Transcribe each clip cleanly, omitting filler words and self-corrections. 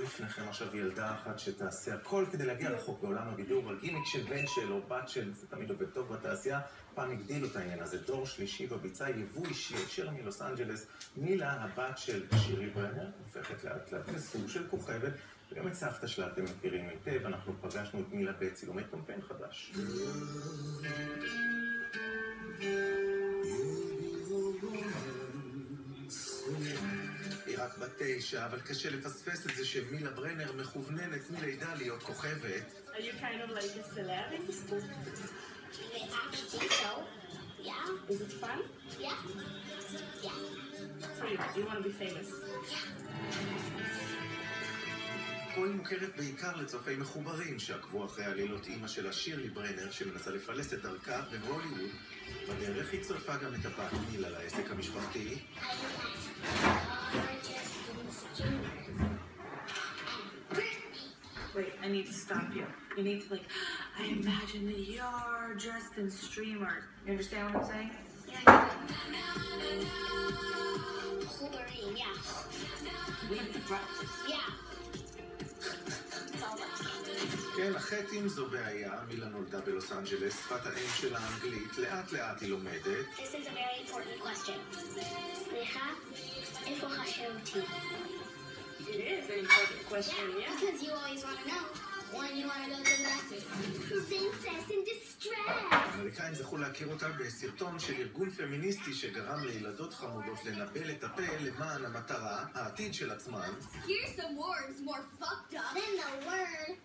לפניכם עכשיו ילדה אחת שתעשה הכל כדי להגיע רחוק בעולם הבידור, אבל גימיק של בן של או בת של, זה תמיד עובד טוב בתעשייה. פעם הגדילו את העניין הזה, דור שלישי בביצה, יבוא אישי, ישיר מלוס אנג'לס. מילה, הבת של שירי ברנר, הופכת לאט לאט לסוג של כוכבת, וגם את סבתא שלה אתם מכירים היטב. אנחנו פגשנו את מילה בצילומי קמפיין חדש. היא רק בת 9, אבל קשה לפספס את זה שמילה ברנר מכווננת מלידה להיות כוכבת. Are you kind of like a celeb in the school? I think so. Yeah. Is it fun? Yeah. Yeah. So you want to be famous? כל מוכרת בעיקר לצופי מחוברים שעקבו אחרי עלילות אימא שלה שירלי ברנר שמנסה לפלס את דרכה בהוליווד. בדרך היא צורפה גם את הבת מילה לעסק המשפחתי. Wait, I need to stop you. You need to I imagine that you're dressed in streamers. You understand what I'm saying? Yeah. Wolverine, yeah. We have to practice. Yeah. It's all that. כן, החטאים זו בעיה. מילה נולדה בלוס אנג'לס, שפת האם שלה האנגלית, לאט לאט היא לומדת. This is a very important question. סליחה, איפה חשבתי? It is an important question, yeah. Because you always want to know when you want to go to the bathroom. Princess in distress. האמריקאים זכו להכיר אותה בסרטון של ארגון פמיניסטי שגרם לילדות חמודות לנבל את הפה למען המטרה, העתיד של עצמן. Here's some words more fucked up than the word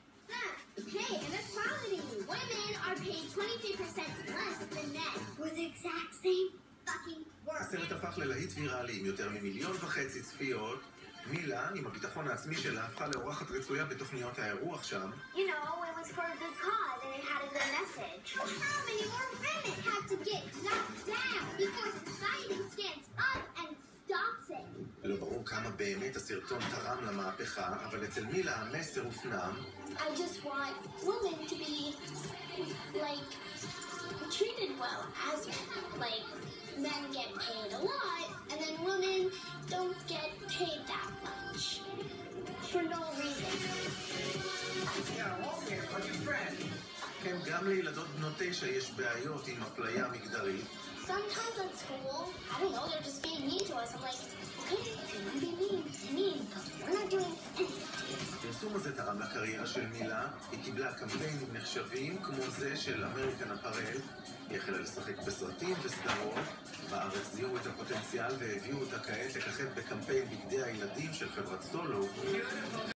pay inequality. Women are paid 23% less than men for the exact same fucking work. הסרט הפך ללהיט ויראלי עם יותר מ1.5 מיליון צפיות. מילה, עם הביטחון העצמי שלה, הפכה לאורחת רצויה בתוכניות האירוח שם. You know, it was for a good cause and it had a good message. How many more women had to get knocked down before society stands up and stops it? לא ברור כמה באמת הסרטון תרם למהפכה, אבל אצל מילה המסר הופנם. I just want women to be, like, treated well as men. Like, men get paid a lot, and then women don't get paid that much. For no reason. כן, גם לילדות בנות 9 יש בעיות עם אפליה מגדרית. Sometimes at school, I don't know, they're just being mean to us. I'm like, okay, if you want to be mean, but we're not doing anything. הפרסום הזה תרם לקריירה של מילה. היא קיבלה קמפיינים נחשבים כמו זה של אמריקן אפרל. היא החלה לשחק בסרטים וסדרות. בארץ זיהו את הפוטנציאל והביאו אותה כעת לככב בקמפיין בגדי הילדים של חברת סולו.